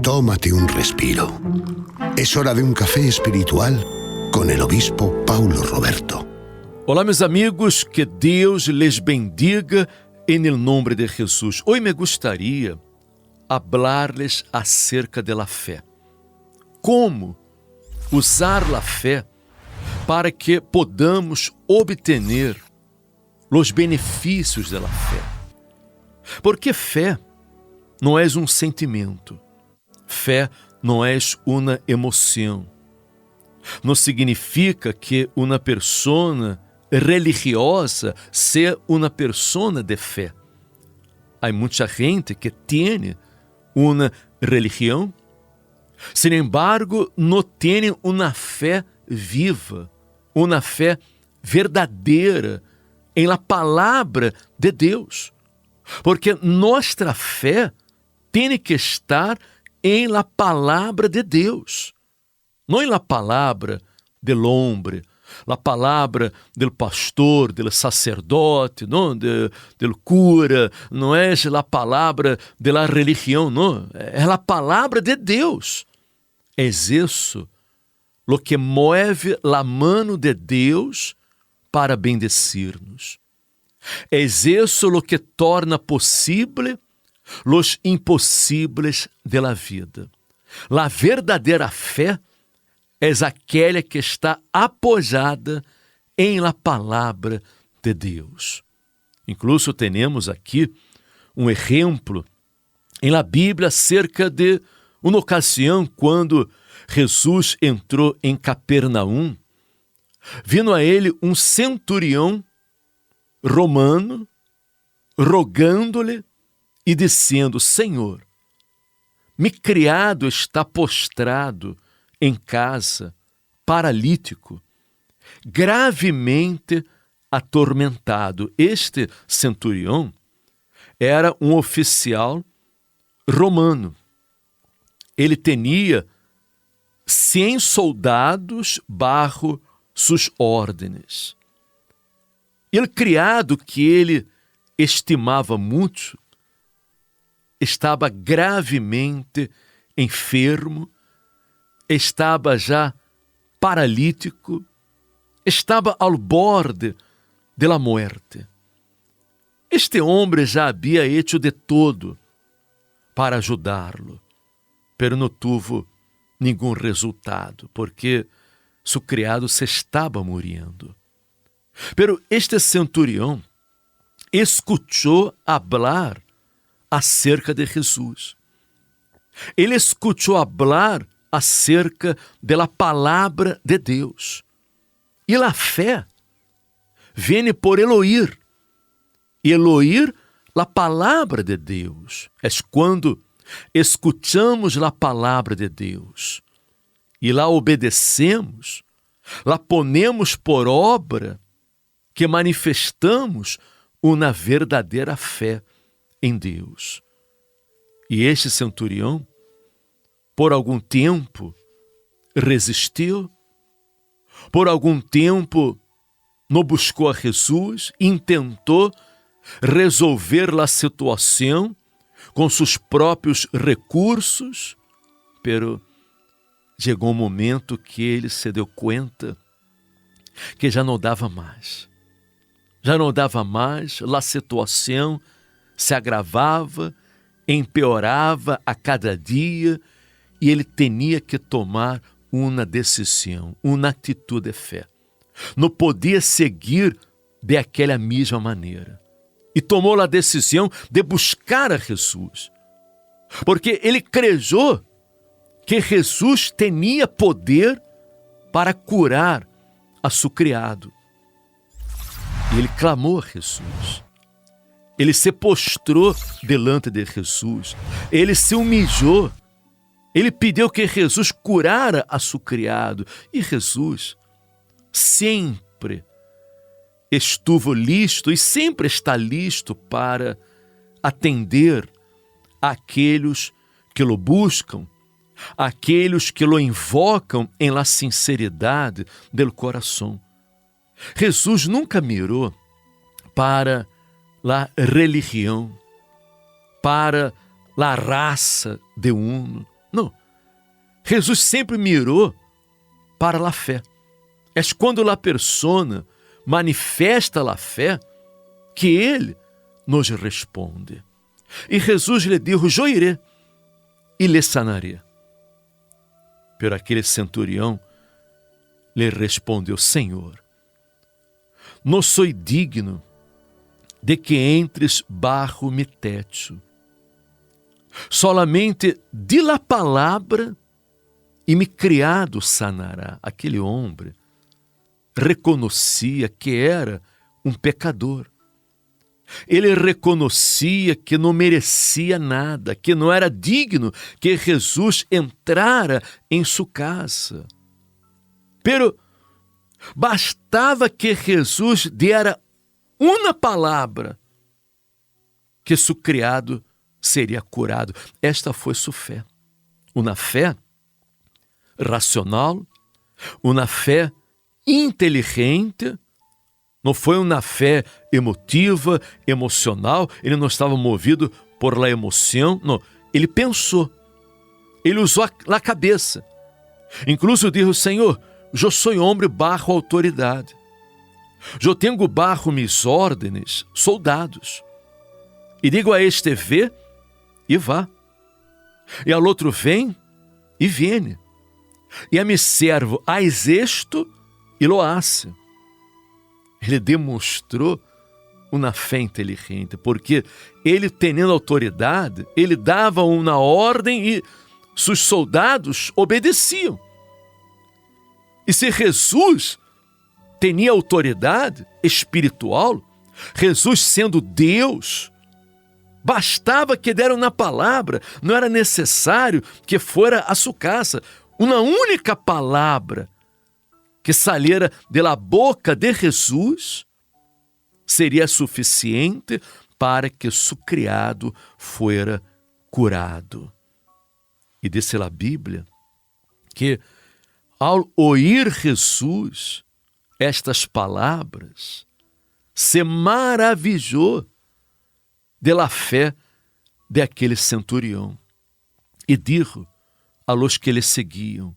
Tómate un respiro. Es hora de un café espiritual con el obispo Paulo Roberto. Olá, meus amigos, que Deus les bendiga em nome de Jesus. Hoje me gostaria hablar-les acerca da fé. Como usar a fé para que podamos obter os benefícios da fé. Porque fé não é um sentimento, fé não é uma emoção. Não significa que uma pessoa religiosa seja uma pessoa de fé. Há muita gente que tem uma religião, sin embargo, não tem uma fé viva, uma fé verdadeira em la palavra de Deus. Porque nossa fé tem que estar em la palavra de Deus, não em la palavra del hombre, la palavra del pastor, del sacerdote, não del cura, não é la palavra de la religião, não, é a palavra de Deus. É isso lo que move la mano de Deus para bendecir-nos. É isso lo que torna possível os impossíveis de la vida. La verdadeira fé é aquela que está apoiada em la palavra de Deus. Incluso temos aqui um exemplo em la Bíblia acerca de uma ocasião quando Jesus entrou em Capernaum, vindo a ele um centurião romano, rogando-lhe e dizendo: Senhor, meu criado está postrado em casa, paralítico, gravemente atormentado. Este centurião era um oficial romano. Ele tinha 100 soldados bajo suas ordens. E o criado que ele estimava muito estava gravemente enfermo, estava já paralítico, estava ao borde da morte. Este homem já havia hecho de todo para ajudá-lo, pero não tuvo nenhum resultado, porque seu criado se estava morrendo. Pero este centurião escutou falar acerca de Jesus. Ele escutou falar acerca da palavra de Deus. E a fé vem por el oír. E el oír a palavra de Deus. É quando escutamos a palavra de Deus e la obedecemos, la ponemos por obra, que manifestamos uma verdadeira fé em Deus. E este centurião, por algum tempo, resistiu, por algum tempo não buscou a Jesus, intentou resolver a situação com seus próprios recursos, pero chegou um momento que ele se deu conta que já não dava mais. Já não dava mais, a situação se agravava, empeorava a cada dia e ele tinha que tomar uma decisão, uma atitude de fé. Não podia seguir de aquela mesma maneira. E tomou a decisão de buscar a Jesus, porque ele creu que Jesus tinha poder para curar a seu criado. E ele clamou a Jesus. Ele se postrou delante de Jesus. Ele se humilhou. Ele pediu que Jesus curara a seu criado. E Jesus sempre estuvo listo e sempre está listo para atender aqueles que o buscam, aqueles que o invocam em la sinceridade del coração. Jesus nunca mirou para a religião, para a raça de um, Não. Jesus sempre mirou para a fé. É quando a persona manifesta a fé que ele nos responde. E Jesus lhe disse: eu iré e lhe sanaré. Pero aquele centurião lhe respondeu: Senhor, não sou digno de que entres bajo mi techo. Solamente di la palavra e mi criado sanará. Aquele homem reconhecia que era um pecador. Ele reconhecia que não merecia nada, que não era digno que Jesus entrara em sua casa. Pero bastava que Jesus dera uma palavra que seu criado seria curado. Esta foi sua fé. Uma fé racional, uma fé inteligente. Não foi uma fé emotiva, emocional. Ele não estava movido por la emoção. Não, ele pensou. Ele usou a cabeça. Incluso disse: Senhor, eu sou homem bajo autoridade. Eu tenho bajo mis órdenes soldados. E digo a este: vê e vá. E ao outro: vem e viene. E a mi servo: haz esto e lo hace. Ele demonstrou uma fé inteligente, porque ele, tendo autoridade, ele dava uma ordem e seus soldados obedeciam. E se Jesus tinha autoridade espiritual, Jesus sendo Deus, bastava que deram na palavra, não era necessário que fora a sua casa. Uma única palavra que saliera de la boca de Jesus seria suficiente para que seu criado fuera curado. E disse a Bíblia que ao ouvir Jesus estas palavras, se maravilhou de la fé de aquele centurião e disse a los que lhe seguiam: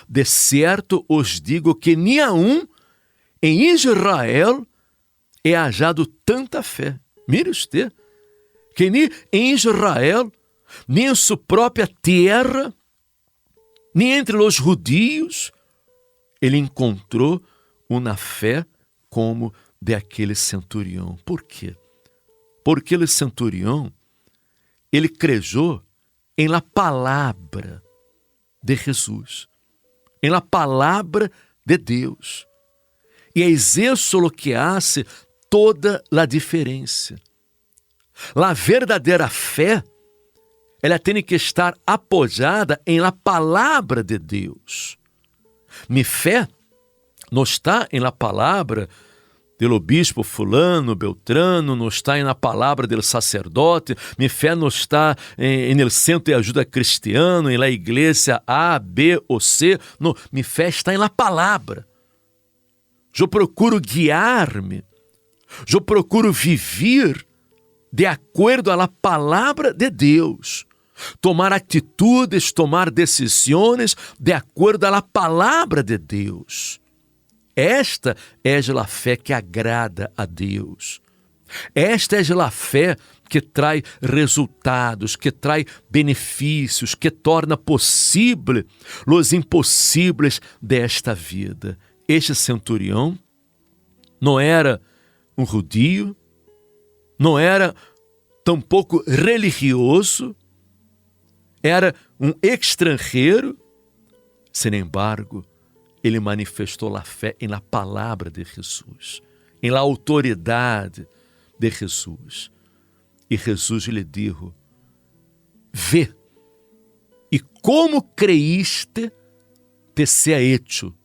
de certo os digo que nenhum em Israel é hallado tanta fé. Mire usted, que nem em Israel, nem em sua própria terra, nem entre os judios, ele encontrou uma fé como de aquele centurião. Por quê? Porque aquele centurião, ele crejou em la palavra de Jesus, em la palavra de Deus. E é isso o que hace toda a diferença. A verdadeira fé, ela tem que estar apoiada em la palavra de Deus. Mi fé não está em la palavra do bispo fulano, beltrano, não está na palavra do sacerdote, minha fé não está no centro de ajuda cristiano, em la igreja A, B ou C, não, minha fé está em la palavra. Eu procuro guiar-me, eu procuro viver de acordo à palavra de Deus, tomar atitudes, tomar decisões de acordo à palavra de Deus. Esta é a fé que agrada a Deus. Esta é a fé que traz resultados, que traz benefícios, que torna possível os impossíveis desta vida. Este centurião não era um judio, não era tampouco religioso, era um estrangeiro. Sin embargo, ele manifestou a fé em la palavra de Jesus, em la autoridade de Jesus. E Jesus lhe disse: vê, e como creíste, te sea hecho.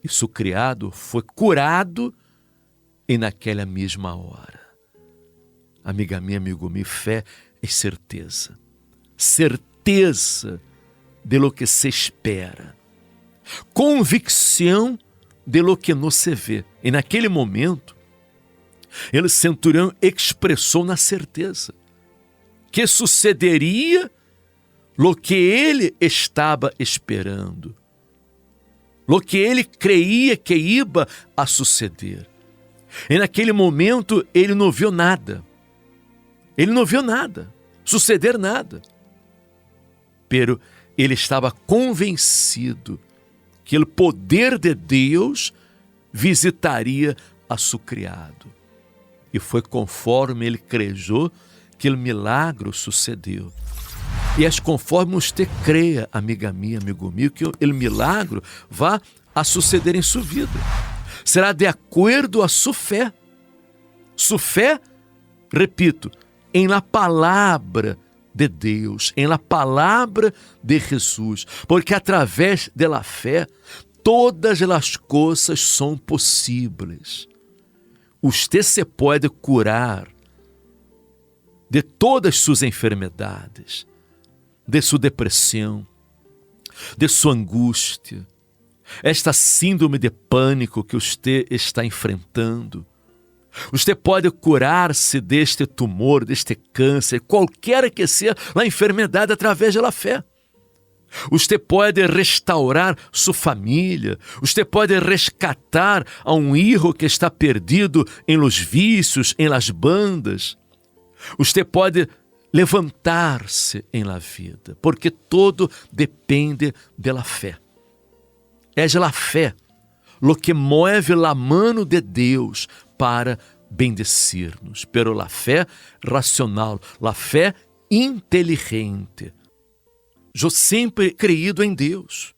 E seu criado foi curado e naquela mesma hora. Amiga minha, amigo meu, fé é certeza. Certeza de lo que se espera. Convicção de lo que não se vê. E naquele momento, ele centurião expressou na certeza que sucederia lo que ele estava esperando, lo que ele creia que ia a suceder. E naquele momento ele não viu nada. Ele não viu nada, suceder nada. Pero ele estava convencido que o poder de Deus visitaria a seu criado. E foi conforme ele crejou que o milagre sucedeu. E é conforme você creia, amiga minha, amigo meu, que o milagre vá a suceder em sua vida. Será de acordo a sua fé. Sua fé, repito, em la palavra de Deus, em la palavra de Jesus. Porque através da fé, todas as coisas são possíveis. Você se pode curar de todas suas enfermidades, de sua depressão, de sua angústia, esta síndrome de pânico que você está enfrentando. Você pode curar-se deste tumor, deste câncer, qualquer que seja a enfermidade através da fé. Você pode restaurar sua família, você pode resgatar a um filho que está perdido em los vícios, em las bandas. Você pode levantar-se em la vida, porque todo depende da fé. É a fé lo que move la mano de Deus para bendecir-nos, pero la fé racional, la fé inteligente. Eu sempre creído em Deus.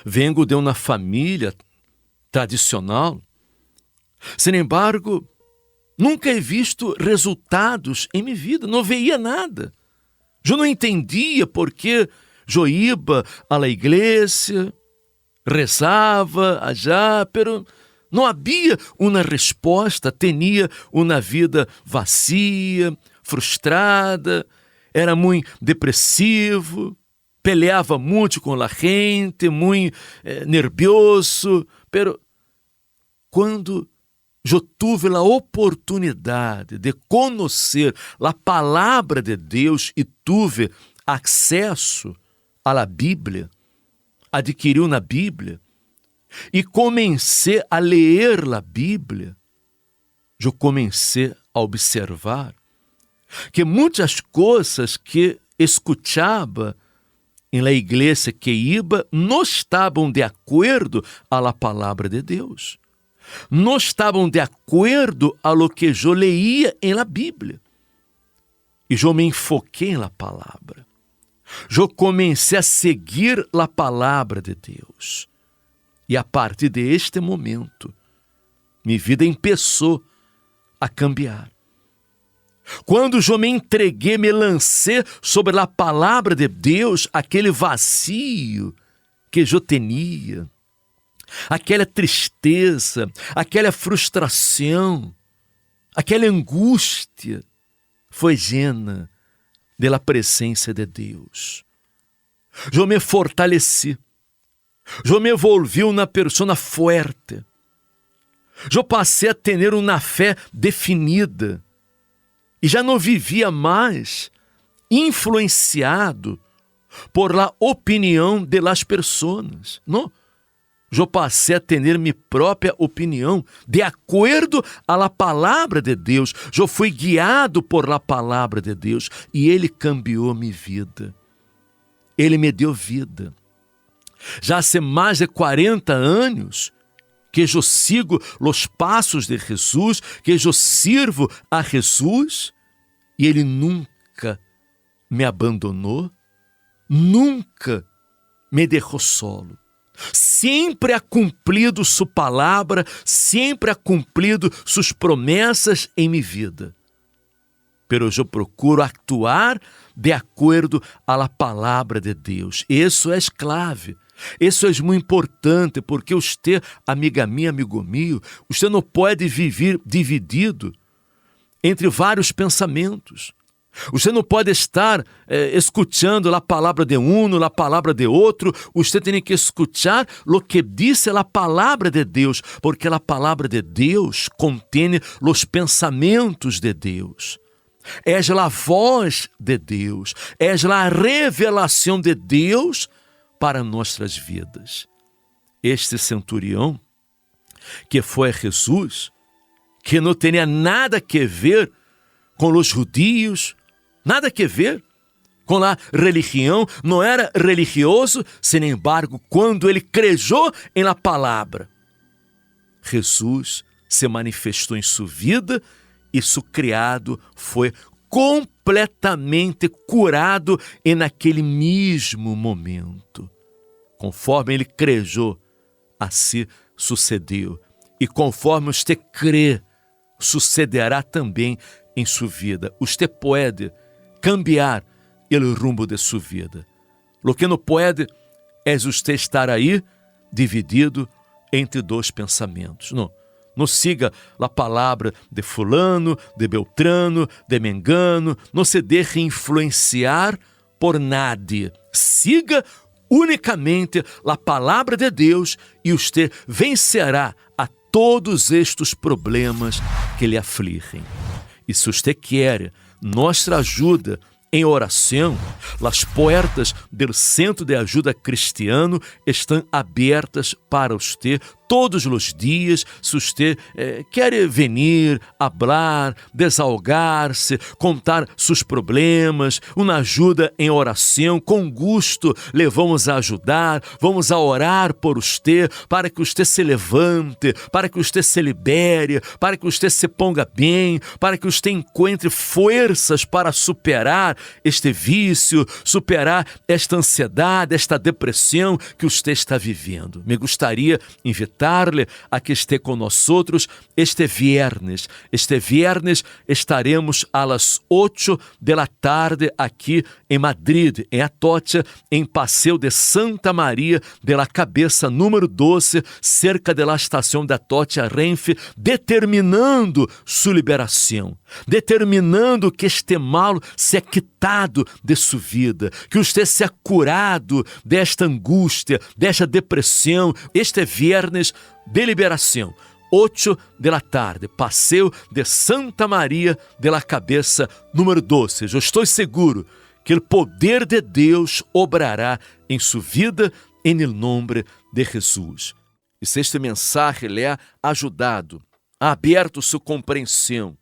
Vengo de uma família tradicional. Sin embargo, nunca he visto resultados em minha vida. Não veia nada. Eu não entendia por que eu ia à igreja, rezava allá, pero não havia uma resposta. Tinha uma vida vazia, frustrada, era muito depressivo, peleava muito com a gente, muito nervioso. Pero quando eu tive a oportunidade de conhecer a palavra de Deus e tive acesso à Bíblia, adquiri uma Bíblia e comecei a ler a Bíblia, eu comecei a observar que muitas coisas que escutava em la igreja que ia não estavam de acordo a la palavra de Deus. Não estavam de acordo a lo que eu leía em la Bíblia. E eu me enfoquei na palavra. Eu comecei a seguir a palavra de Deus. E a partir deste momento, minha vida começou a cambiar. Quando eu me entreguei, me lancei sobre a palavra de Deus, aquele vazio que eu tinha, aquela tristeza, aquela frustração, aquela angústia, foi llena da presença de Deus. Eu me fortaleci, eu me envolvi uma pessoa forte, eu passei a ter uma fé definida, e já não vivia mais influenciado por la opinião de las pessoas. Não. Eu passei a ter minha própria opinião de acordo a la palavra de Deus. Eu fui guiado por la palavra de Deus e Ele cambiou minha vida. Ele me deu vida. Já há mais de 40 anos que eu sigo os passos de Jesus, que eu sirvo a Jesus, e Ele nunca me abandonou, nunca me deixou solo. Sempre ha cumprido sua palavra, sempre ha cumprido suas promessas em minha vida. Pero eu procuro actuar de acordo a la palavra de Deus. Isso é clave. Isso é muito importante, porque você, amiga minha, amigo meu, você não pode viver dividido entre vários pensamentos. Você não pode estar escutando a palavra de um, a palavra de outro. Você tem que escutar o que diz a palavra de Deus, porque a palavra de Deus contém os pensamentos de Deus. És a voz de Deus, és a revelação de Deus para nossas vidas. Este centurião, que foi a Jesus, que não tinha nada que ver com os judios, nada que ver com a religião, não era religioso, sin embargo, quando ele crejou em la palavra, Jesus se manifestou em sua vida e seu criado foi completamente curado e naquele mesmo momento. Conforme ele crejou, assim sucedeu. E conforme você crê, sucederá também em sua vida. Você pode cambiar o rumo de sua vida. Lo que não pode é você estar aí dividido entre dois pensamentos. Não siga a palavra de fulano, de beltrano, de mengano. Não se deixe influenciar por nadie. Siga unicamente a palavra de Deus e você vencerá a todos estes problemas que lhe afligem. E se você quer nossa ajuda em oração, as portas do Centro de Ajuda Cristiano estão abertas para você todos os dias. Se você quer venir, falar, desahogar-se, contar seus problemas, uma ajuda em oração, com gosto, lhe vamos a ajudar, vamos a orar por você, para que você se levante, para que você se libere, para que você se ponga bem, para que você encontre forças para superar este vício, superar esta ansiedade, esta depressão que você está vivendo. Me gostaria invitar-lhe a que esteja conosco este viernes. Este viernes estaremos às 8 da tarde aqui em Madrid, em Atocha, em Passeio de Santa Maria de la Cabeça, número 12, cerca da estação da Atocha Renfe, determinando sua liberação, determinando que este mal seja quitado de sua vida, que você seja curado desta angústia, desta depressão. Este viernes de liberação, 8 da tarde, Passeio de Santa Maria de la Cabeça, número 12. Eu estou seguro que o poder de Deus obrará em sua vida, em nome de Jesus. E se este mensagem lhe ha ajudado, ha aberto sua compreensão,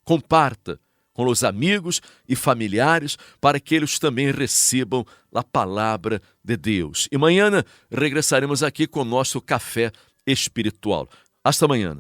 comparta com os amigos e familiares para que eles também recebam a palavra de Deus. E amanhã regressaremos aqui com o nosso café espiritual. Hasta amanhã.